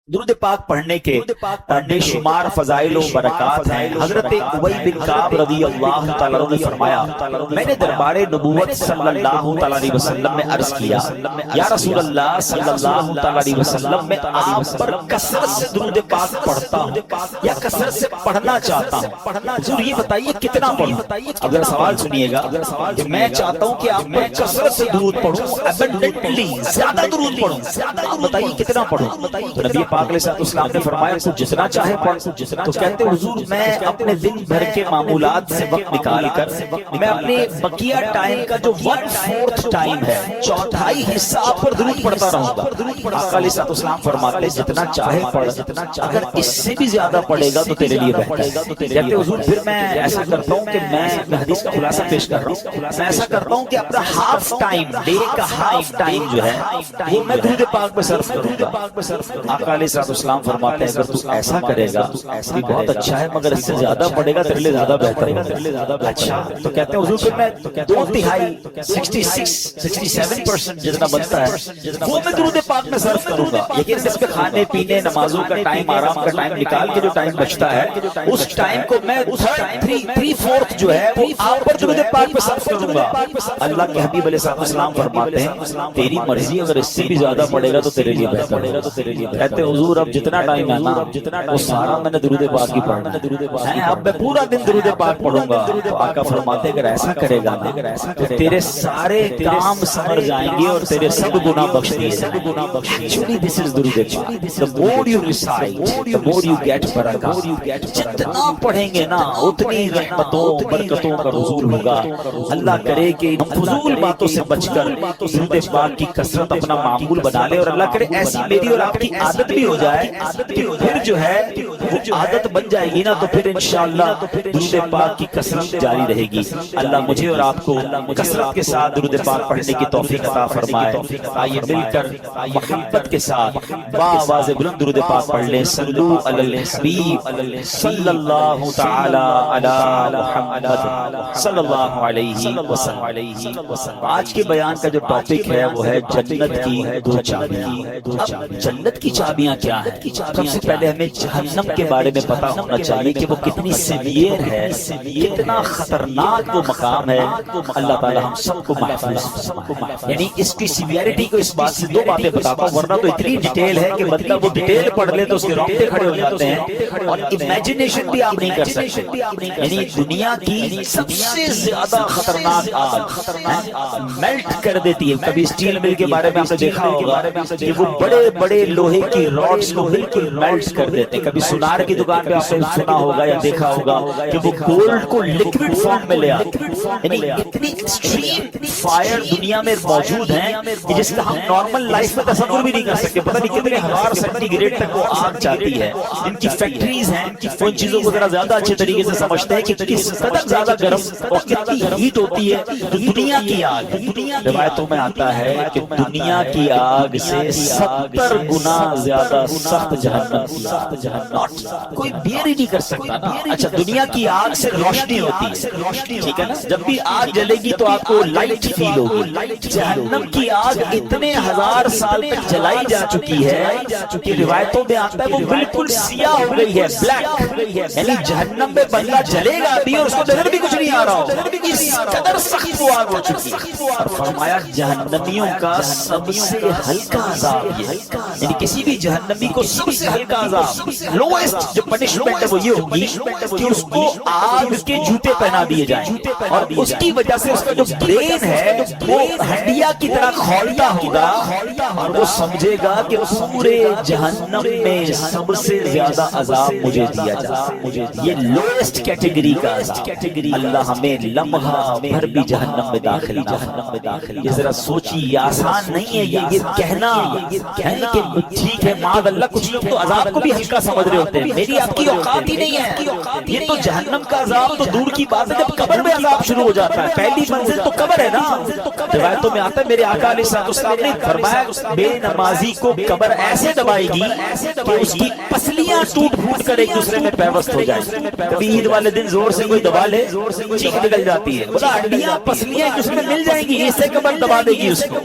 درود پاک پڑھنے کے بے شمار فضائل و برکات ہیں۔ حضرت ابی بن کعب رضی اللہ تعالیٰ عنہ نے فرمایا میں نے دربار نبوت صلی اللہ علیہ وسلم میں عرض کیا یا رسول اللہ صلی اللہ علیہ وسلم میں آپ پر کثرت سے درود پاک پڑھتا ہوں یا کثرت سے پڑھنا چاہتا ہوں، حضور یہ بتائیے کتنا پڑھوں؟ اگر سوال سنیے گا کہ میں چاہتا ہوں کہ آپ پر کثرت سے درود پڑھوں، abundantly زیادہ درود پڑھوں، آپ بتائیے کتنا پڑھوں؟ تو نبی پاک علیہ السلام نے فرمایا تو جتنا چاہے پڑھ۔ تو کہتے حضور میں اپنے دن بھر کے معمولات سے وقت نکال کر میں اپنے بقیہ ٹائم کا جو 1/4 ٹائم ہے، چوتھائی حصہ آپ پر درود پڑھتا رہوں گا۔ آقا علیہ السلام فرماتے ہیں جتنا چاہے پڑھ، اگر اس سے بھی زیادہ پڑھے گا تو تیرے لیے بہتر ہے۔ کہتے حضور پھر میں ایسا کرتا ہوں کہ میں حدیث کا خلاصہ پیش کر رہا ہوں، میں ایسا کرتا ہوں کہ اپنا ہاف ٹائم، ڈے کا ہاف ٹائم جو ہے وہ میں درود پاک پہ صرف کروں گا۔ آقا علیہ السلام فرماتے ہیں اگر تو ایسا کرے گا تو بہت اچھا ہے، مگر اس سے زیادہ پڑے گا تیرے لیے زیادہ بہتر ہے۔ اچھا تو کہتے ہیں حضور پھر میں 2/3 67% جتنا بنتا ہے وہ میں درود پاک میں صرف کروں گا، لیکن اس پہ کھانے پینے نمازوں کا ٹائم، آرام کا ٹائم نکال کے جو ٹائم بچتا ہے اس ٹائم کو میں 3/4 جو ہے وہ آپ پر درود پاک پہ صرف کروں گا۔ اللہ کے حبیب علیہ السلام فرماتے ہیں تیری مرضی، اگر اس سے بھی زیادہ پڑے گا تو تیرے لیے بہتر ہے۔ کہتے حضور اب جتنا ٹائم ہے نا وہ سارا میں نے درود پاک ہی پڑھنا ہے، اب میں پورا دن درود پاک پڑھوں گا۔ تو آقا فرماتے اگر ایسا کرے گا نا تو تیرے سارے کام سمر جائیں گے اور تیرے سب گناہ بخش دیے جائیں گے۔ Actually this is درود پاک۔ The more you recite, the more you get برکات۔ جتنا پڑھیں گے نا اتنی رحمتوں برکتوں کا نزول ہوگا۔ اللہ کرے کہ ہم فضول باتوں سے بچ کر درود پاک کی کثرت اپنا معمول بنا لے، اور اللہ کرے ایسی میری اور آپ کی عادت بھی ہو جائے کہ پھر جو ہے وہ عادت بن جائے گی نا تو پھر انشاءاللہ درود پاک کی کثرت جاری رہے گی۔ اللہ مجھے اور آپ کو کثرت کے ساتھ درود پاک پڑھنے کی توفیق عطا فرمائے۔ آئیے مل کر محبت کے ساتھ بآواز بلند درود پاک پڑھ لیں۔ صلو علی الحبیب صلی اللہ تعالی علی محمد صلی اللہ علیہ وسلم۔ آج کے بیان کا جو ٹاپک ہے وہ ہے جنت کی 2 چابیاں۔ اب جنت کی چابیاں کیا ہیں؟ سب سے پہلے ہمیں جہنم کے بارے میں پتا ہونا چاہیے کہ وہ کتنی سیویئر ہے، کتنا خطرناک وہ مقام ہے۔ اللہ تعالی ہم سب کو محفوظ، یعنی اس کی سیویئرٹی کو اس بات سے 2 باتیں بتاتا ہوں، ورنہ تو اتنی ڈیٹیل ہے کہ بندہ وہ ڈیٹیل پڑھ لے تو اس کے رونگٹے کھڑے ہو جاتے ہیں اور امیجنیشن بھی آپ نہیں کر سکتے۔ یعنی دنیا کی سب سے زیادہ خطرناک آگ میلٹ کر دیتی ہے۔ کبھی اسٹیل مل کے بارے میں آپ نے دیکھا ہوگا کہ وہ بڑے بڑے لوہے کی راڈز کو بالکل میلٹ کر دیتے ہیں۔ کبھی سونار کی دکان پہ آپ نے سنا ہوگا یا دیکھا ہوگا کہ وہ گولڈ کو لیکوڈ فارم میں لے آتے ہیں۔ یعنی اتنی ایکسٹریم فائر دنیا میں موجود ہیں کہ جس کا ہم نارمل لائف میں تصور بھی نہیں کر سکتے۔ پتہ نہیں کتنے ہزار سینٹی گریڈ تک وہ آگ جاتی ہے۔ ان کی فیکٹریز ہیں، ان چیزوں کو ذرا زیادہ اچھے طریقے سے سمجھتے ہیں کہ کس قدر زیادہ گرم اور کتنی ہیٹ ہوتی ہے جو دنیا کی آگ۔ روایتوں میں آتا ہے کہ دنیا کی آگ سے 70 گنا زیادہ سخت جہنم کی آگ، کوئی بیئر ہی نہیں کر سکتا۔ اچھا دنیا کی آگ سے روشنی ہوتی ہے، ٹھیک ہے نا، جب بھی آگ جلے گی تو آپ کو لائٹ فیل ہوگی۔ جہنم کی آگ اتنے ہزار سال تک جلائی جا چکی ہے کہ روایتوں میں آتا ہے وہ بالکل سیاہ ہو گئی ہے، بلیک، یعنی جہنم میں بندہ جلے گا بھی اور اس کو نظر بھی کچھ نہیں آ رہا ہو، اس قدر سخت وہ آگ ہو چکی ہے۔ اور فرمایا جہنمیوں کا سب سے ہلکا عذاب یہ ہے، یعنی کسی بھی جہنمی کو سب سے ہلکا عذاب، لوئسٹ جو پنشمنٹ ہے وہ یہ ہوگی کہ اس کو آگ کے جوتے پہنا دیے جائیں اور اس کی وجہ سے اس کا جو برین ہے وہ ہڈیا کی طرح کھولتا ہوگا اور وہ سمجھے گا کہ پورے جہنم میں سب سے زیادہ عذاب مجھے دیا جا، یہ لوئسٹ کیٹیگری کا عذاب۔ اللہ ہمیں لمحہ بھر بھی جہنم میں داخل نہ، یہ ذرا سوچی، یہ آسان نہیں ہے یہ کہنا کہ ٹھیک ہے معاذ اللہ، کچھ لوگ تو عذاب کو بھی ہلکا سمجھ رہے ہوتے ہیں، میری آپ کی اوقات ہی نہیں ہے۔ یہ تو جہنم کا عذاب تو دور کی بات ہے، جب قبر میں عذاب شروع ہو جاتا ہے، پہلی منزل تو قبر ہے نا۔ روایتوں میں آتا ہے میرے آقا علیہ السلام نے فرمایا بے نمازی کو قبر ایسے دبائے گی کہ اس کی پسلیاں ٹوٹ پھوٹ کر ایک دوسرے میں پیوست ہو جائیں۔ کبھی عید والے دن زور سے کوئی دبا لے، چیخ نکل جاتی ہے، بولا ہڈیاں پسلیاں ایک دوسرے میں مل جائیں گی، اس سے قبر دبا دے گی اس کو۔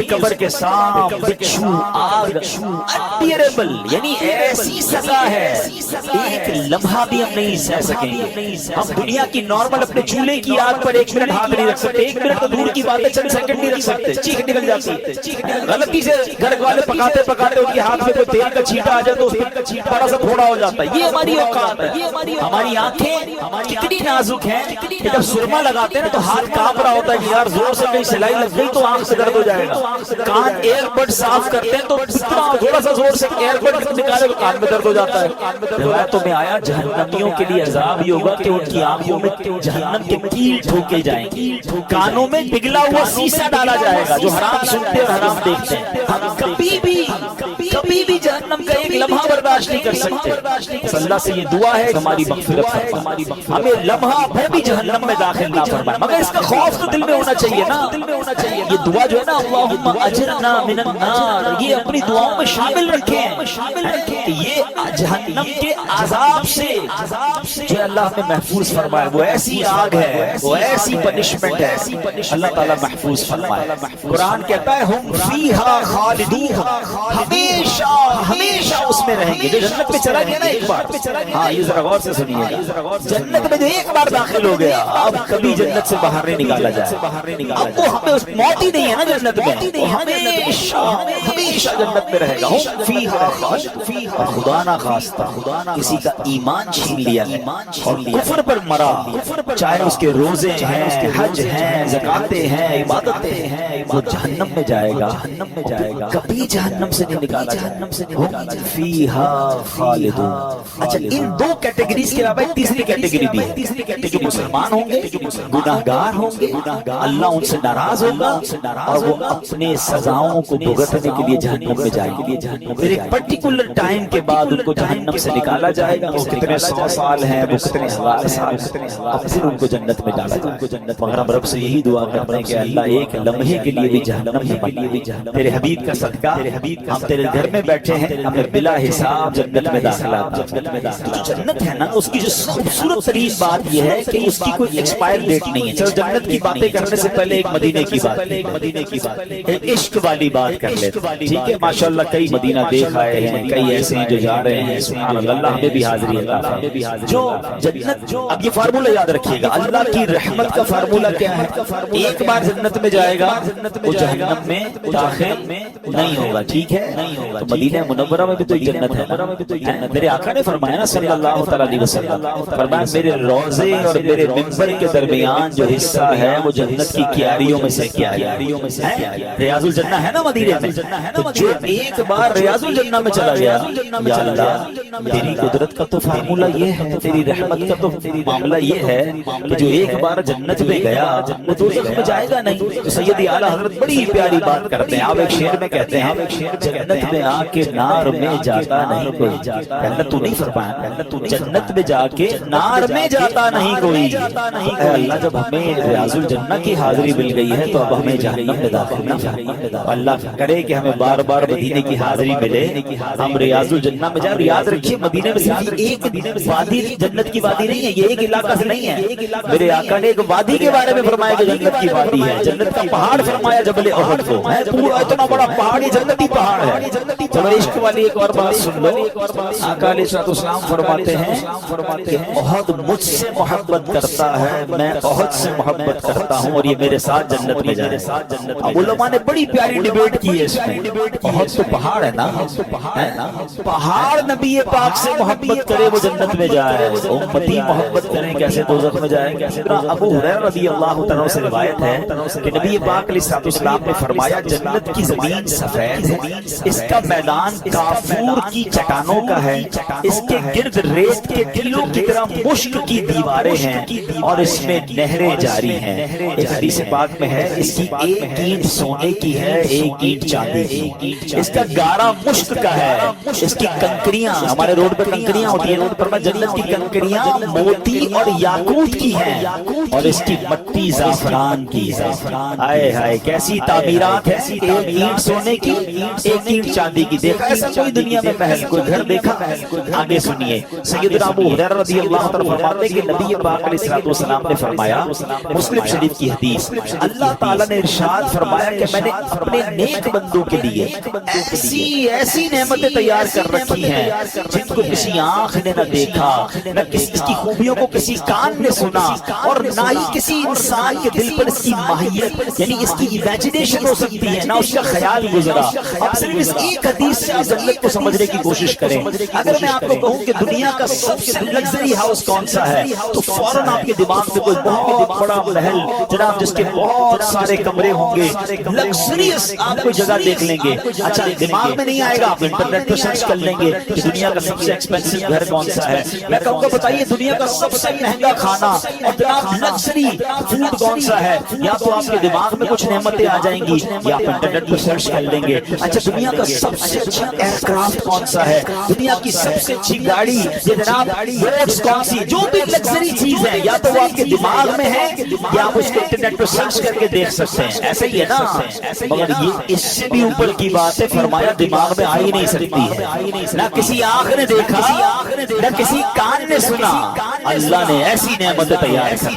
قبر کے سانپ، بچھو، آگ، انبیئربل، یعنی ایسی سزا ہے ایک لمحہ بھی ہم نہیں سہ سکیں گے. ہم دنیا کی نارمل اپنے چولہے کی آگ پر 1 منٹ ہاتھ نہیں رکھ سکتے، 1 منٹ تو دور کی بات ہے، چند سیکنڈ نہیں رکھ سکتے، چیخ نکل جاتی ہے. غلطی سے گھر والے پکاتے پکاتے ان کے ہاتھ میں کوئی تیل کا چھینٹا آ جائے تو اس پر بڑا سا تھوڑا ہو جاتا ہے. یہ ہماری اوقات ہے. ہماری آنکھیں کتنی نازک ہیں کہ جب سرما لگاتے ہیں نا تو ہاتھ کانپ رہا ہوتا ہے کہ یار زور سے کہیں سلائی لگ گئی تو آنکھ سے درد ہو جائے گا. کان ایئر بڈ صاف کرتے ہیں تو تھوڑا سا زور سے ایئر بڈ نکالے تو کان میں درد ہو جاتا ہے. روایتوں میں آیا جہنمیوں کے لیے عذاب یہ ہوگا کہ ان کی آنکھوں میں جہنم کے کیل ٹھوکے جائیں گے، کانوں میں پگھلا ہوا سیسا ڈالا جائے گا جو حرام سنتے اور حرام دیکھتے ہیں. ہم کبھی بھی جہنم کا ایک لمحہ برداشت نہیں کر سکتے. اللہ سے یہ دعا ہے ہماری مغفرت فرمائے، ہمیں لمحہ بھر بھی جہنم میں داخل نہ فرمائے. مگر اس کا خوف تو دل میں ہونا چاہیے نا. یہ دعا جو ہے نا اللہم اجرنا من النار، یہ اپنی دعاؤں میں شامل رکھیں کہ یہ جہنم کے عذاب سے جو اللہ نے محفوظ فرمائے. وہ ایسی آگ ہے، وہ ایسی پنشمنٹ ہے، اللہ تعالیٰ محفوظ فرمائے. قرآن کہتا ہے ہم فیہا خالدون، ہمیشہ اس میں رہیں گے. جو جنت میں چلا گیا نا ایک بار، ہاں یہ ذرا غور سے سنیے گا، جنت میں جو ایک بار داخل ہو گیا اب کبھی جنت سے باہر نہیں نکالا جائے. اب وہ ہمیں موت ہی نہیں ہے نا جنت میں، ہمیشہ جنت میں رہے گا. ہم فیہا خالدون. خدا نہ خواستہ کسی کا ایمان چھین لیا اور کفر پر مرا، چاہے اس کے روزے ہیں، حج ہیں، زکاتیں ہیں، عبادتیں ہیں، وہ جہنم میں جائے گا، کبھی جہنم سے نہیں نکالا جائے. فیہا خالدون. اچھا ان دو کیٹیگریز کے علاوہ تیسری کیٹیگری بھی ہے کہ مسلمان ہوں گے، گناہگار ہوں گے، اللہ ان سے ناراض ہوگا اور وہ اپنے سزاؤں کو بھگتنے کے لیے جہنم میں جائیں گے. پھر ایک پرٹیکولر ٹائم کے بعد ان کو جہنم سے نکالا جائے گا. وہ کتنے 100 سال ہیں، وہ کتنے 1000 سال، اور پھر ان کو جنت میں ڈالا جائے گا. مگر ہم رب سے یہی دعا کرتے ہیں کہ اللہ ایک لمحے کے لیے بھی جہنم میں بنا، تیرے حبیب کا صدقہ ہم تیرے گھر میں بیٹھے ہیں، ہمیں بلا حساب جنت میں داخلہ. جنت ہے نا اس کی جو خوبصورت ترین بات یہ ہے کہ اس کی کوئی ایکسپائر ڈیٹ نہیں ہے. چلو جنت کی باتیں کرنے سے پہلے ایک مدینے کی بات، ایک عشق والی بات کر لیتے ہیں. ٹھیک ہے، ماشاءاللہ کئی مدینہ دیکھ آئے ہیں، کئی ایسے ہیں جو جا رہے ہیں. سبحان اللہ، ہمیں بھی حاضری ہے جو جنت. اب یہ فارمولہ یاد رکھیے گا، اللہ کی رحمت کا فارمولہ کیا ہے؟ ایک بار جنت میں جائے گا وہ جہنم میں داخل نہیں ہوگا. ٹھیک ہے، تو مدینہ منورہ میں بھی تو جنت ہے. میرے آقا نے فرمایا نا صلی اللہ تعالیٰ علیہ وسلم، فرمایا میرے روضے اور میرے منبر کے درمیان جو حصہ ہے وہ جنت کی کیاریوں میں سے ریاض الجنہ ہے نا مدینہ میں. تو جو ایک بار ریاض الجنہ میں چلا گیا، یا اللہ تیری قدرت کا تو فارمولہ یہ ہے، تیری رحمت کا تو معاملہ یہ ہے کہ جو ایک بار جنت میں گیا وہ دوزخ میں جائے گا نہیں. تو سیدی اعلیٰ حضرت بڑی پیاری بات کرتے ہیں. آپ ایک شعر میں کہتے ہیں جنت میں آ کے نار میں جاتا نہیں کوئی. جنت تو نہیں فرمایا، جنت میں جا کے نار میں جاتا نہیں کوئی. اے اللہ جب ہمیں ریاض الجنہ کی حاضری مل گئی ہے تو اب ہمیں جہنم میں داخل نہ فرما. اللہ کرے کہ ہمیں بار بار مدینے کی حاضری ملے، ہم ریاض الجنہ میں جائیں. یاد رکھیے مدینے میں صرف ایک وادی جنت کی وادی نہیں ہے، یہ ایک علاقہ سے نہیں ہے. میرے آقا نے ایک وادی کے بارے میں فرمایا کہ جنت کی وادی ہے. جنت کا پہاڑ فرمایا جبل احد کو، پورا اتنا بڑا پہاڑ یہ جنتی پہاڑ ہے. چلو عشق والی ایک اور بات سن لو. آقا علیہ السلام فرماتے ہیں احد مجھ سے محبت کرتا ہے، میں احد سے محبت کرتا ہوں اور یہ میرے ساتھ جنت میں جائے. اب علماء نے بڑی پیاری ڈیبیٹ کی ہے اس میں. احد تو پہاڑ ہے نا، پہاڑ نبی پاک سے محبت کرے وہ جنت میں جائے، امتی محبت کریں کیسے دوزخ میں جائے. ابو ہریرہ رضی اللہ عنہ سے روایت ہے کہ نبی پاک علیہ السلام نے فرمایا جنت کی زمین سفید ہے، اس کا میدان کافور کی چٹانوں کا ہے، اس کے گرد ریت کے ٹیلوں کی طرح مشک کی دیواریں ہیں اور اس میں نہریں جاری ہیں. ایک حدیث پاک میں ہے اس کی ایک اینٹ سونے کی ہے، ایک اینٹ چاندی کی. اس کا گارا مشک کا ہے، اس کی کنکریاں، ہمارے روڈ پر کنکریاں ہوتی ہیں، روڈ پر جنت کی کنکریاں موتی اور یاقوت کی ہیں اور اس کی مٹی زعفران کی ہے. آئے ہائے کیسی تعمیرات ہے، ایک اینٹ سونے کی، ایک اینٹ چاندی کی. دیکھا ایسا کوئی دنیا محل کوئی گھر دیکھا؟ آگے سنیے سیدنا ابو ہریرہ رضی اللہ عنہ فرماتے کہ نبی پاک علیہ الصلوۃ والسلام نے فرمایا، مسلم شریف کی حدیث، اللہ تعالیٰ نے ارشاد فرمایا کہ میں نے اپنے نیک بندوں کے لیے ایسی نعمتیں تیار کر رکھی ہیں جن کو کسی آنکھ نے نہ دیکھا، نہ اس کی خوبیوں کو کسی کان نے سنا، اور نہ ہی کسی انسان کے دل پر اس کی ماہیت یعنی اس کی امیجنیشن ہو سکتی ہے، نہ اس کا خیال گزرا۔ اب صرف اس ایک حدیث سے آپ جنت کو سمجھنے کی کوشش کریں۔ اگر میں آپ کو کہوں کہ دنیا کا سب سے لگژری ہاؤس کون سا ہے تو فوراً آپ کے دماغ میں کوئی بہت بڑا محل جناب جس کے بہت سارے کمرے ہوں گے، لگژریس آپ کوئی جگہ دیکھ لیں گے۔ اچھا دماغ میں نہیں آئے گا، آپ انٹرنیٹ پہ سرچ کر لیں گے کہ دنیا کا سب سے ایکسپینسو گھر کون سا ہے۔ میں کہوں گا بتائیے دنیا کا سب سے مہنگا کھانا اور جناب لگژری فوڈ کون سا ہے، یا تو آپ کے دماغ میں کچھ نعمتیں آ جائیں گی یا آپ انٹرنیٹ پہ سرچ کر لیں گے۔ اچھا دنیا کا سب سے اچھا ایئر کرافٹ کون سا ہے، دنیا کی سب سے اچھی گاڑی یہ جناب بوٹس کون سی، جو بھی لگژری چیز ہے یا تو وہ آپ کے دماغ میں ہے یا آپ اس کو انٹرنیٹ پہ سرچ کر کے دیکھ سکتے ہیں۔ ایسے ہی ہے نا، مگر یہ اس سے بھی اوپر کی بات ہے، فرمایا دماغ میں آ ہی نہیں سکتی ہے، نہ کسی آنکھ نے دیکھا نہ کسی کان نے سنا، اللہ نے ایسی نعمت تیار کی۔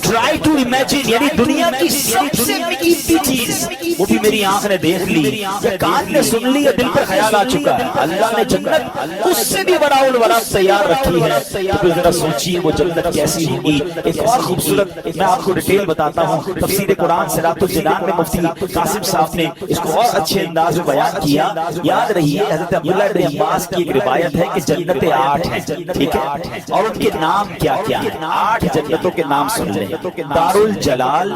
ٹرائی ٹو امیجن یعنی دنیا کی سب سے قیمتی چیز وہ بھی میری آنکھ نے دیکھ لی یا کان نے سن لی یا دل پر خیال آ چکا ہے، اللہ نے جنت اس سے بھی بڑا الولا تیار رکھی ہے۔ تو پھر ذرا سوچیے وہ جنت کیسی ہوگی۔ ایک اور خوبصورت میں آپ کو ڈیٹیل بتاتا ہوں، تفسیر قرآن صراط الجنان میں مفتی قاسم صاحب نے اس کو اور اچھے انداز میں بیان کیا۔ یاد رہیے حضرت عبداللہ بن عباس کی ایک روایت ہے کہ جنتیں 8 ہیں، ٹھیک ہے، اور ان کے نام کیا کیا ہیں؟ 8 جنتوں کے نام سن لیں، دار الجلال،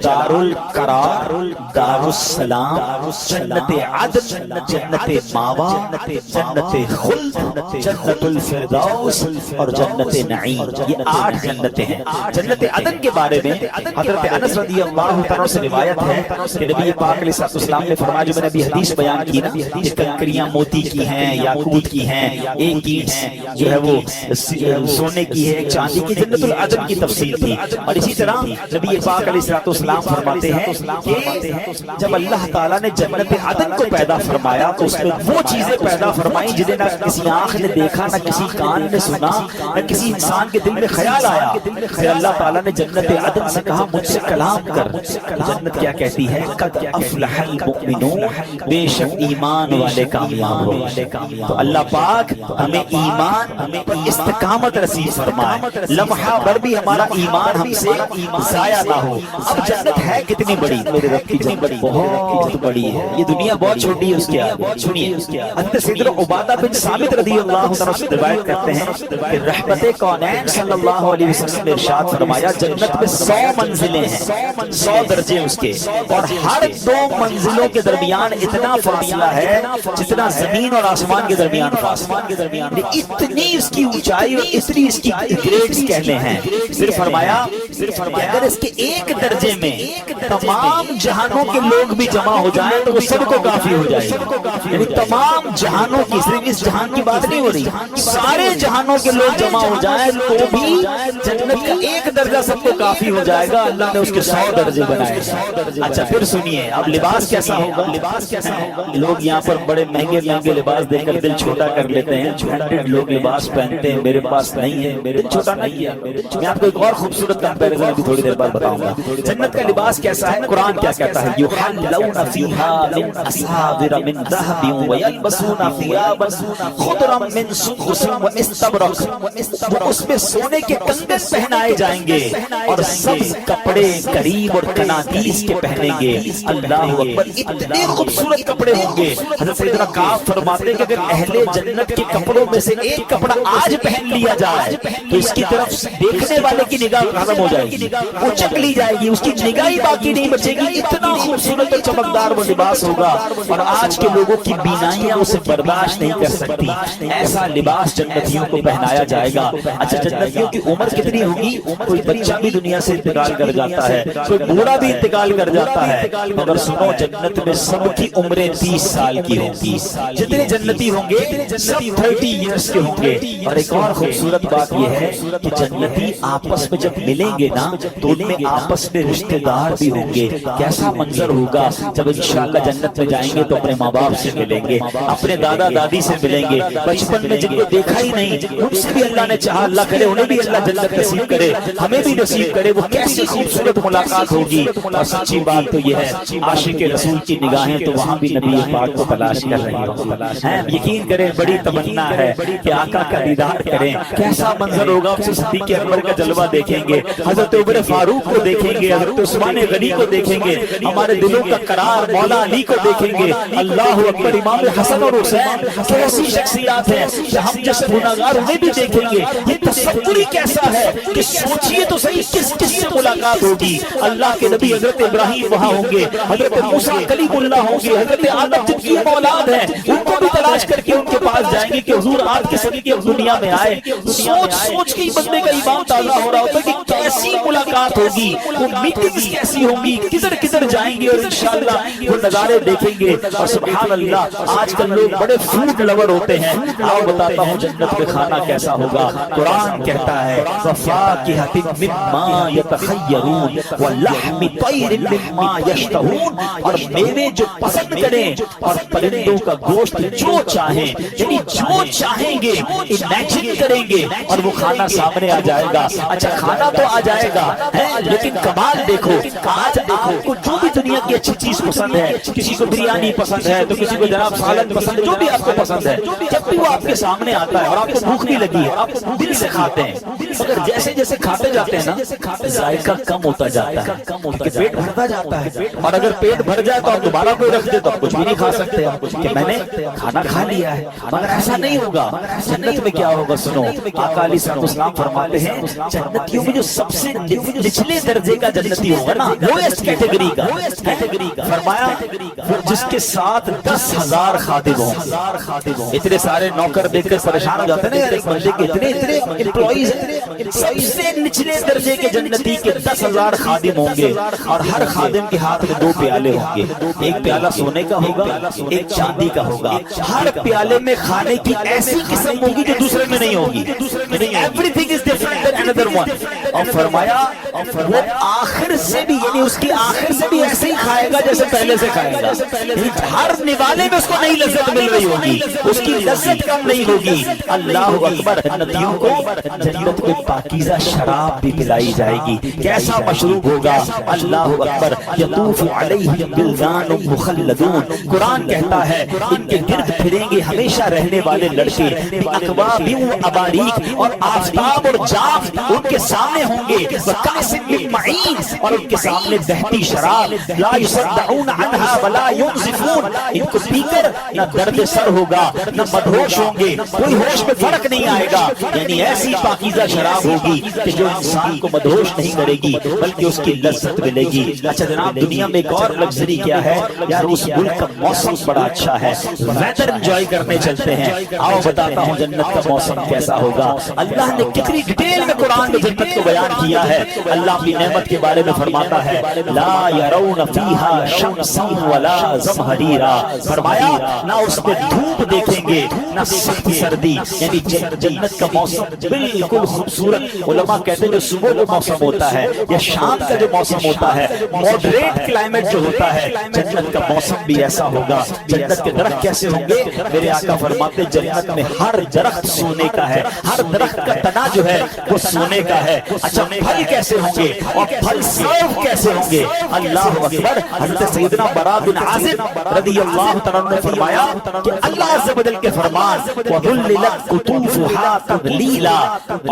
دار القرار، دار السلام، جنت عدن، جنت ماوا، جنت خلد، جنت الفردوس اور جنت نعیم۔ یہ 8 جنتیں ہیں۔ جنت عدن کے بارے میں حضرت انس رضی اللہ عنہ سے روایت ہے کہ نبی پاک علیہ الصلوۃ والسلام نے فرمایا، جو میں نے ابھی حدیث بیان کی نا کہ کنکریاں موتی کی ہیں، یاقوت کی ہیں، ایک اینٹ جو ہے وہ سونے کی ہے، چاندی کی، جنت العدن کی تفصیل تھی۔ اور اسی طرح نبی پاک علیہ الصلوۃ والسلام فرماتے ہیں کہ جب اللہ تعالیٰ نے جنت عدن کو پیدا فرمایا تو اس میں وہ چیزیں پیدا فرمائیں جنہیں نہ کسی آنکھ نے دیکھا، نہ کسی کان نے سنا، نہ کسی انسان کے دل میں خیال آیا۔ پھر اللہ تعالیٰ نے جنت عدن سے کہا مجھ سے کلام کر۔ جنت کیا کہتی ہے؟ قد افلح المؤمنون، بے شک ایمان والے کامیاب ہو۔ تو اللہ پاک ہمیں ایمان پر استقامت نصیب فرمائے، لمحہ بھر بھی ہمارا ایمان ہم سے ضائع نہ ہو۔ اب جنت ہے کتنی بڑی میرے رب کی جنت، بہت بڑی ہے، یہ دنیا بہت چھوٹی ہے اس کے آگے۔ سنیے حضرت سیدنا عبادہ بن ثابت رضی اللہ عنہ سے روایت کرتے ہیں کہ رحمت کونین صلی اللہ علیہ وسلم نے ارشاد فرمایا جنت میں 100 منزلیں ہیں، 100 درجے اس کے، اور ہر 2 منزلوں کے درمیان اتنا فاصلہ ہے جتنا زمین اور آسمان کے درمیان فاصلہ، اتنی اس کی اونچائی اور اتنی اس کی گریڈز کہنے ہیں۔ صرف فرمایا کہ اگر اس کے ایک درجے میں تمام جہانوں کے لوگ بھی جمع ہو جائیں تو وہ سب کو کافی ہو جائے گا، یعنی تمام جہانوں کی، صرف اس جہان کی بات نہیں ہو رہی، سارے جہانوں کے لوگ جمع ہو جائیں تو بھی جنت کا ایک درجہ سب کو کافی ہو جائے گا۔ اللہ نے اس کے 100 درجے بنائے ہیں۔ اچھا پھر سنیے اب لباس کیسا ہوگا؟ لوگ یہاں پر بڑے مہنگے مہنگے لباس دیکھ کر دل چھوٹا کر لیتے ہیں، 100 لوگ لباس پہنتے ہیں، میرے پاس نہیں ہے، دل چھوٹا نہیں ہے۔ میں آپ کو ایک اور خوبصورت کمپیریزن ابھی تھوڑی دیر بعد بتاؤں گا۔ جنت کا لباس کیسا ہے؟ قرآن کیا کہتا ہے؟ یحلون فیہا من اساور من ذہب ویلبسون ثیابا خضرا من سندس واستبرق، وہ اس میں سونے کے کنگن پہنائے جائیں گے اور سبز کپڑے کریم اور قنادیس کے پہنیں گے۔ اللہ اکبر، اتنے خوبصورت کپڑے ہوں گے۔ حضرت سیدنا کعب فرماتے ہیں کہ اگر اہل جنت کے کپڑوں میں سے ایک کپڑا آج پہن لیا جائے تو اس کی طرف دیکھنے والے کی نگاہ ختم ہو جائے گی، اچک لی جائے گی، اس کی نگاہ ہی باقی نہیں بچے گی، اتنا خوبصورت اور چمکدار وہ لباس ہوگا، اور آج کے لوگوں کی بینائیاں اسے برداشت نہیں کر سکتی۔ ایسا لباس جنتیوں کو پہنایا جائے گا۔ اچھا جنتیوں کی عمر کتنی ہوگی؟ کوئی بچہ بھی دنیا سے انتقال کر جاتا ہے، کوئی بوڑھا بھی انتقال کر جاتا ہے، مگر سنو جنت میں سب کی عمریں 30 سال کی ہوں گی۔ جتنے جنتی ہوں گے سب 30 ایئرس کے ہوں گے۔ اور ایک اور خوبصورت بات یہ ہے کہ جنتی آپس میں جب ملیں گے نا تو ان میں آپس میں رشتہ دار بھی ہوں گے۔ کیسا منظر ہوگا جب انشاءاللہ جنت میں جائیں گے تو اپنے ماں باپ سے ملیں گے، اپنے دادا دادی سے ملیں گے، بچپن میں جن کو دیکھا ہی نہیں ان سے بھی اللہ نے چاہا، اللہ کرے انہیں بھی اللہ جنت نصیب کرے، ہمیں بھی نصیب کرے، وہ کیسی خوبصورت ملاقات ہوگی۔ اور سچی بات تو یہ ہے عاشق رسول کی نگاہیں تو وہاں بھی نبی پاک کو تلاش کر رہی ہوں۔ یقین کریں بڑی تمنا ہے کہ آقا کا دیدار کریں، کیسا منظر ہوگا، صدیق اکبر کا جلوہ دیکھیں گے، حضرت عمر فاروق کو دیکھیں گے، حضرت عثمان غنی کو دیکھیں گے، ہمارے دلوں کا قرار مولا علی کو دیکھیں گے، اللہ اکبر، امام حسن اور حسین، کیسی شخصیات ہیں کہ ہم جیسے گناہگار انہیں بھی دیکھیں گے۔ یہ تصور ہی کیسا ہے کہ سوچئے تو صحیح کس کس سے ملاقات ہوگی۔ اللہ کے نبی حضرت ابراہیم وہاں ہوں گے، حضرت موسیٰ کلیم اللہ ہوں گے، حضرت آدم جن کی اولاد ہیں ان کو بھی تلاش کر کے ان کے پاس جائیں گے کہ حضور آپ کے صدیقے دنیا میں آئے۔ سوچ سوچ کے بندے کا ایمان تازہ ہو رہا ہوتا ہے کہ کیسی ملاقات ہوگی، وہ میٹنگز کیسی ہوں گی، کدھر کدھر جائیں گے اور انشاءاللہ وہ نظارے دیکھیں گے۔ اور سبحان اللہ آج کل لوگ بڑے فوڈ لور ہوتے ہیں، آؤ بتاتا ہوں جنت میں کھانا کیسا ہوگا۔ قرآن کہتا ہے وَفَاكِهَةٍ مِّمَّا يَتَخَيَّرُونَ وَلَحْمِ طَيْرٍ مِّمَّا يَشْتَهُونَ، اور میوے جو پسند کریں اور پرندوں کا گوشت جو چاہیں، یعنی جو چاہیں گے امیجن کریں گے اور وہ کھانا سامنے آ جائے گا۔ اچھا کھانا تو آ جائے گا لیکن کمال دیکھو، آج آپ کو جو بھی دنیا کی اچھی چیز پسند ہے، کسی کو بریانی پسند ہے تو کسی کو جناب سالن پسند ہے، جو بھی آپ کو پسند ہے، جب بھی وہ آپ کے سامنے آتا ہے اور آپ کو بھوک بھی لگی ہے آپ دل سے کھاتے ہیں، مگر جیسے جیسے کھاتے جاتے ہیں نا ذائقہ کم ہوتا جاتا ہے، کیونکہ پیٹ بھرتا جاتا ہے، اور اگر پیٹ بھر جائے تو آپ دوبارہ کوئی رکھ دے تو آپ کچھ بھی نہیں کھا سکتے کہ میں نے کھانا کھا لیا ہے۔ مگر ایسا نہیں ہوگا، جنت میں کیا ہوگا سنو، آقا علیہ السلام فرماتے ہیں جنتیوں میں جو سب سے نچلے درجے کا جنتی ہوگا نا، لویسٹ کیٹیگری کا، فرمایا جس کے ساتھ 10,000 خادم ہوں۔ اتنے سارے نوکر دیکھ کر پریشان ہو جاتے ہیں نا یار، ایک بندے کے اتنے امپلائیز ہیں، سب سے نچلے درجے کے جنتی کے 10,000 خادم ہوں گے، اور ہر خادم کے ہاتھ میں 2 پیالے ہوں گے، ایک پیالہ سونے کا ہوگا ایک چاندی کا ہوگا، ہر پیالے میں کھانے کی ایسی قسم ہوگی جو دوسرے میں نہیں ہوگی، everything is different than اندر ون۔ اور فرمایا وہ آخر سے بھی، یعنی اس کی آخر سے بھی ایسے ہی کھائے گا جیسے پہلے سے کھائے گا، ہر نوالے میں اس کو نئی لذت مل رہی ہوگی، اس کی لذت کم نہیں ہوگی۔ اللہ اکبر، جنتیوں کو جنت میں پاکیزہ شراب بھی پلائی جائے گی، کیسا مشروب ہوگا، اللہ اکبر، یطوف علیہم ولدان مخلدون، قرآن کہتا ہے ان کے گرد پھریں گے ہمیشہ رہنے والے لڑکے، اکواب و اباریک، اور آفتاب اور جام ان کے سامنے ہوں گے، وکأس من معین، اور ان کے سامنے بہتی شراب، لا یصدعون عنہا ولا ینزفون، ان کو پی کر نہ درد سر ہوگا نہ مدہوش ہوں گے، کوئی ہوش میں فرق نہیں آئے گا، یعنی ایسی پاکیزہ شراب ہوگی کہ جو انسان کو مدہوش نہیں کرے گی بلکہ اس کی لذت ملے گی۔ اچھا جناب دنیا میں ایک اور لگژری کیا ہے یار، اس ملک کا موسم بڑا اچھا ہے، ویدر انجوائے کرنے چلتے ہیں۔ آؤ بتاتا ہوں جنت کا موسم کیسا ہوگا۔ اللہ نے کتنی ڈیٹیل میں قرآن میں جنت کو بیان کیا ہے۔ اللہ اپنی نعمت کے بارے میں فرماتا ہے لا يرون فیہا شمسا ولا زمہریرا، فرمایا نہ اس میں دھوپ دیکھیں گے نہ سخت سردی، یعنی جنت کا موسم بالکل خوبصورت۔ علماء کہتے ہیں جو صبح کا موسم ہوتا ہے یا شام کا جو موسم ہوتا ہے، ماڈریٹ کلائمیٹ جو ہوتا ہے، جنت کا موسم بھی ایسا ہوگا۔ جنت کے درخت کیسے ہوں گے؟ میرے آقا فرماتے جنت میں ہر درخت سونے کا ہے، ہر درخت کا تنا جو ہے وہ سونے کا ہے۔ اچھا پھل کیسے ہوں گے اور پھل سرو کیسے ہوں گے؟ اللہ اکبر، حضرت سیدنا برا بن عازب رضی اللہ تعالیٰ نے فرمایا کہ اللہ عز و جل کے فرمان وَذُلِّلَتْ قُطُوفُهَا تَذْلِيلًا،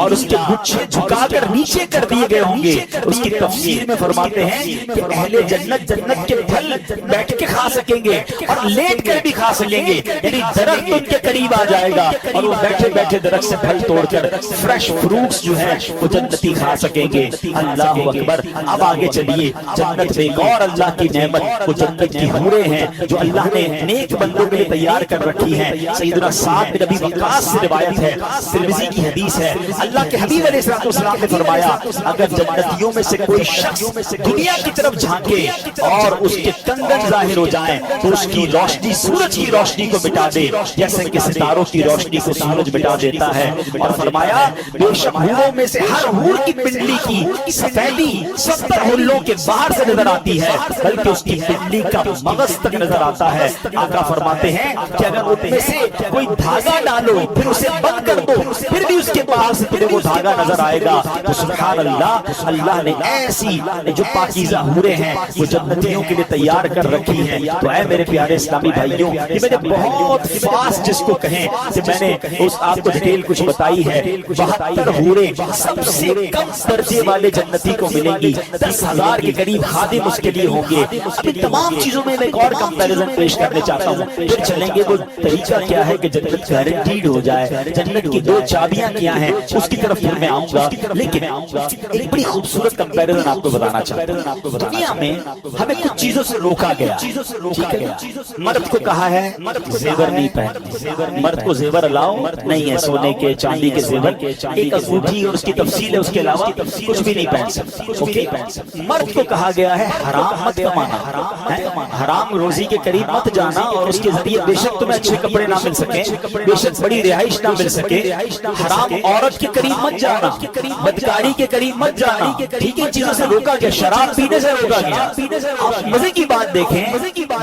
اور اس کے گچھے جھکا کر نیچے کر دیے گئے ہوں گے۔ اس کی تفسیر میں فرماتے ہیں کہ اہل جنت جنت کے پھل بیٹھ کے کھا سکیں گے اور لیٹ کر بھی کھا سکیں گے، یعنی درخت ان کے قریب آ جائے گا اور وہ بیٹھے بیٹھے درخت سے پھل توڑ کر فریش فروٹس جو ہے وہ جنتی کھا سکیں گے۔ اللہ اکبر، اب آگے چلیے، جنت میں ایک اور اللہ کی نعمت، وہ جنت کی حوریں ہیں جو اللہ نے نیک بندوں کے لیے تیار کر رکھی ہیں۔ سیدنا سعد بن ابی وقاص سے روایت ہے، ترمذی کی حدیث ہے، اللہ کے حبیب علیہ السلام نے فرمایا اگر جنتیوں میں سے کوئی شخص دنیا کی طرف جھانکے اور اس کے کنگن ظاہر ہو جائیں تو اس کی روشنی سورج کی روشنی کو مٹا دے جیسے کہ ستاروں کی روشنی کو سورج مٹا دیتا ہے۔ اور فرمایا بے شک حوروں میں سے ہر حور کی پنڈلی کی سفیدی 70 ہلوں کے باہر سے نظر آتی ہے، بلکہ اس کی پنڈلی کا مغز تک نظر آتا ہے۔ آقا فرماتے ہیں کہ اگر ان میں سے کوئی دھاگا ڈالو پھر اسے بند کر دو پھر بھی اس کے باہر سے تمہیں وہ دھاگا نظر آئے گا. تو سبحان اللہ, اللہ نے ایسی جو پاکیزہ حوریں ہیں وہ جنتیوں کے لیے تیار کر رکھی ہیں. تو اے میرے پیارے اسلامی بھائیوں, یہ میں نے بہت فاسٹ جس کو کہیں کہ میں نے اس آپ کو ڈیٹیل کچھ بتائی ہے. 72 حوریں سب سے کم درجے والے جنتی کو ملیں گی. 10,000 کے قریب خادم اس کے لیے ہوں گے. اب ان تمام چیزوں میں ایک اور کمپیریزن پیش کرنے چاہتا ہوں. پھر چلیں گے وہ طریقہ کیا ہے کہ جنت گارنٹیڈ ہو جائے. جنت کی 2 چابیاں کیا ہیں اس کی طرف پھر میں آؤں گا. لیکن ایک بڑی خوبصورت کمپیریزن آپ کو بتانا چاہتا ہوں. دنیا میں ہمیں کچھ چیزوں سے روکا گیا. مرد کو کہا ہے زیور نہیں پہننے, مرد کو زیور الاؤ نہیں ہے, سونے کے چاندی کے زیور, ایک انگوٹھی اور اس کی تفصیل ہے, اس کے علاوہ کچھ بھی نہیں پہن سکتے. مرد کو کہا گیا ہے حرام مت کمانا, حرام روزی کے قریب مت جانا, اور اس کے ذریعے بے شک تمہیں اچھے کپڑے نہ مل سکیں, بے شک بڑی رہائش نہ مل سکے. حرام عورت کے قریب مت جانا, بدکاری کے قریب مت جانا. ٹھیک ہے, چیزوں سے روکا گیا. شراب پینے سے روکا گیا. آپ مزے کی بات دیکھیں,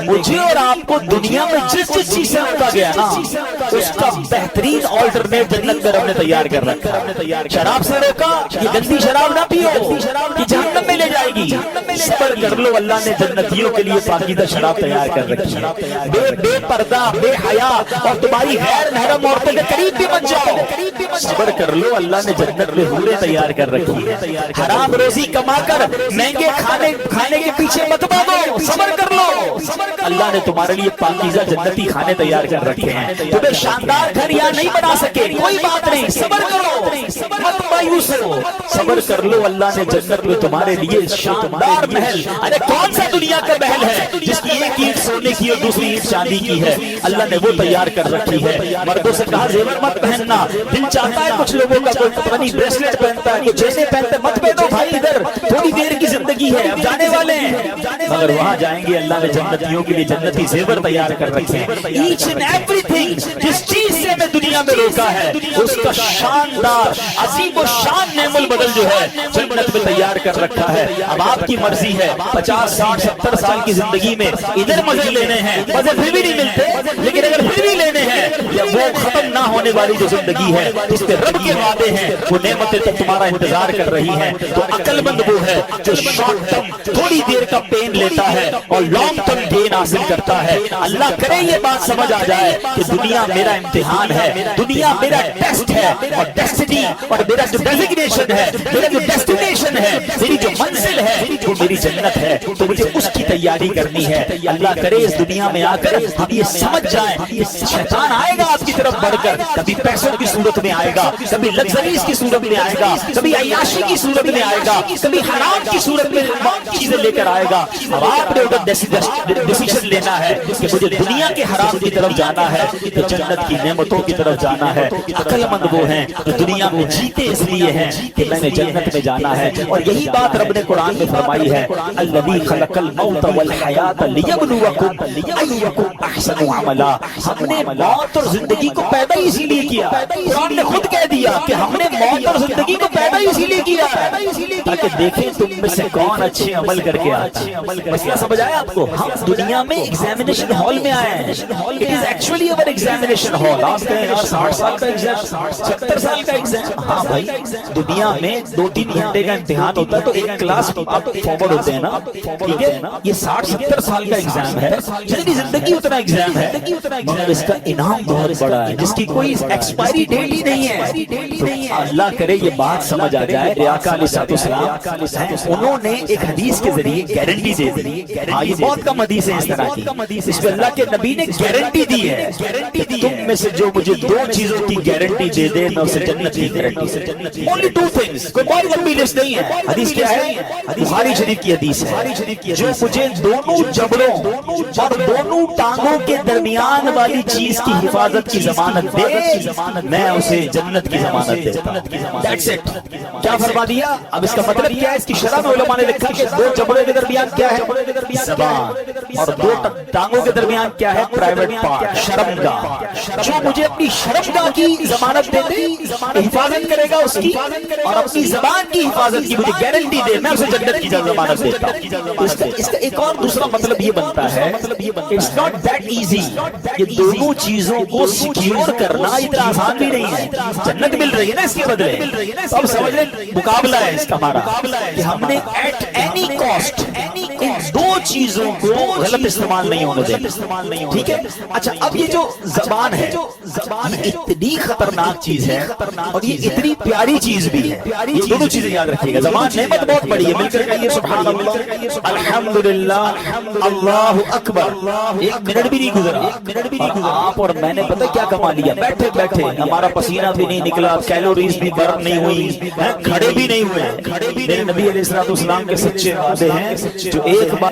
مجھے اور آپ کو دنیا میں جس جس چیز سے روکا گیا نا اس کا بہترین آلٹرنیٹ جنت میں رب نے تیار کر رکھا. شراب سے روکا, یہ گندی شراب نہ پیو, یہ جہنم میں لے جائے گی. صبر کر لو, اللہ نے جنتیوں کے لیے پاکیزہ شراب تیار کر رکھی ہے. بے پردہ, بے حیا اور تمہاری غیر محرم عورتوں کے قریب بھی مت جاؤ. صبر کر لو, اللہ نے جنت میں حوریں تیار کر رکھی ہے. حرام روزی کما کر مہنگے کھانے کے پیچھے مت بھاگو, صبر کر لو. اللہ نے تمہارے لیے پاکیزہ جنتی کھانے تیار کر رکھے ہیں. تمہیں شاندار گھر یہاں نہیں بنا سکے, کوئی بات نہیں, صبر کرو, مت مایوس ہو, صبر کر لو. اللہ نے جنت میں تمہارے لیے شاندار محل, ارے کون سا دنیا کا محل ہے جس کی ایک اینٹ سونے کی اور دوسری اینٹ چاندی کی ہے, اللہ نے وہ تیار کر رکھی ہے. مردوں سے کہا زیور مت پہننا. دل چاہتا ہے کچھ لوگوں کا کوئی پتہ نہیں بریسلیٹ پہنتا ہے, کوئی چینیں پہنتا ہے, مت پہنو بھائی, ادھر تھوڑی دیر کی زندگی ہے, اب جانے والے ہیں. مگر وہاں جائیں گے, اللہ نے جنتیوں کے لیے جنتی زیور تیار کر رکھے ہیں. ایچ اینڈ ایوری تھنگ جس چیز سے میں دنیا میں روکا ہے اس کا شاندار عظیم و شان نعم البدل جو ہے جنت میں تیار کر رکھا ہے. اب آپ کی مرضی ہے, 50 60 70 سال کی زندگی میں ادھر مزے لینے ہیں, مزے پھر بھی نہیں ملتے, لیکن اگر پھر بھی لینے ہیں یا وہ ختم نہ ہونے والی جو زندگی ہے جس پہ رب کے وعدے ہیں, وہ نعمتیں تک تمہارا انتظار کر رہی ہیں. تو عقل مند وہ ہے جو شارٹ ٹرم تھوڑی دیر کا پین لیتا ہے اور لانگ ٹرم گین حاصل کرتا ہے. اللہ کرے یہ بات سمجھ آ جائے کہ دنیا میرا امتحان ہے, دنیا میرا ٹیسٹ ہے, اور ڈیسٹنی اور میرا جو ڈیزگنیشن ہے, میرا جو ڈیسٹینیشن ہے, میری جو منزل ہے وہ میری جنت ہے. تو مجھے اس کی تیاری کرنی ہے. اللہ کرے اس دنیا میں آ کر ہم یہ سمجھ جائیں, شیطان آئے گا آپ کی طرف بڑھ کر, کبھی پیسوں کی صورت میں آئے گا, کبھی لگژریز کی صورت میں آئے گا, کبھی عیاشی کی صورت میں آئے گا, کبھی حرام کی صورت میں چیزیں لے کر آئے گا. اب آپ نے ادھر ڈیسیژن لینا ہے کہ مجھے دنیا کے حرام کی طرف جانا ہے تو جنت کی نعمتوں کی طرف جانا ہے. عقل مند وہ ہیں جو دنیا میں جیتے اس لیے ہیں کہ میں نے جنت میں جانا ہے. اور یہی بات رب نے قرآن میں فرمائی ہے, الذی خلق الموت والحیات لیبلوکم ایکم احسن عملا. ہم نے موت اور زندگی کو پیدا ہی اسی لیے کیا. قرآن نے خود کہہ دیا کہ ہم نے موت اور زندگی کو پیدا ہی اسی لیے کیا تاکہ دیکھیں تم میں سے کون اچھے عمل کر کے آتا ہے. مسئلہ سمجھ آیا آپ کو؟ ہم دنیا میں ایگزامینیشن ہال میں آئے ہیں. It is actually our examination hall. آپ کہیں یار 60 سال کا ایگزام, 70 سال کا ایگزام. ہاں بھائی, دنیا میں 2-3 گھنٹے کا امتحان ہوتا ہے تو ایک کلاس آپ فارورڈ ہوتے ہیں نا, ٹھیک ہے. یہ 60-70 سال کا ایگزام ہے, جتنی زندگی اتنا ایگزام ہے, مگر اس کا انعام بہت بڑا ہے جس کی کوئی ایکسپائری ڈیٹ ہی نہیں ہے. اللہ کرے یہ بات سمجھ آ جائے. آقا علیہ السلام انہوں نے ایک حدیث کے ذریعے گارنٹی دے دی. ہاں یہ بہت کم حدیث ہے اس طرح کی, اس میں اللہ کے نبی نے گارنٹی دی ہے, تم میں سے جو مجھے 2 چیزوں کی گارنٹی دے دے میں اسے جنت کی گارنٹی. only 2 things, کوئی بہت لمبی لسٹ نہیں ہے. حدیث کیا ہے؟ بخاری شریف کی حدیث ہے, جو مجھے دونوں جبڑوں اور دونوں ٹانگوں کے درمیان والی چیز کی حفاظت کی ضمانت دے میں اسے جنت کی ضمانت دیتا ہوں. That's it. کیا فرما دیا؟ اب اس کا مطلب کیا ہے؟ اس کی شرح میں علماء نے لکھا کہ 2 جبڑوں کے درمیان کیا ہے؟ زبان, اور 2 ٹانگوں کے درمیان کیا ہے؟ پرائیویٹ پارٹ, شرمگاہ. جو مجھے اپنی شرمگاہ کی ضمانت دے دے, حفاظت کرے گا, اس کی اور اپنی زبان کی حفاظت کی مجھے گارنٹی دے، میں اسے جنت کی ضمانت دیتا ہوں۔ اس کا ایک اور دوسرا مطلب یہ بنتا ہے اٹس ناٹ دیٹ ایزی، یہ دونوں چیزوں کو سیکیور کرنا اتنا آسان بھی نہیں ہے۔ جنت مل رہی ہے نا اس کے بدلے، اب سمجھ لیں مقابلہ ہے اس کا ہمارا کہ ہم نے ایٹ اینی کاسٹ ان دو چیزوں کو غلط استعمال نہیں ہونے دیں، ٹھیک ہے؟ اچھا اب یہ جو زبان ہے، یہ اتنی خطرناک چیز ہے اور یہ اتنی پیاری چیز بھی ہے، یہ دونوں چیزیں یاد رکھیے گا۔ زبان نعمت بہت بڑی ہے، مل کر کہیے سبحان اللہ، الحمدللہ، اللہ اکبر۔ ایک منٹ بھی نہیں گزرا اور آپ اور میں نے پتہ کیا کما لیا، بیٹھے بیٹھے ہمارا پسینہ بھی نہیں نکلا، کیلوریز بھی برن نہیں ہوئی، کھڑے بھی نہیں ہوئے۔ میرے نبی علیہ السلام کے سچے وعدے ہیں جو ایک بار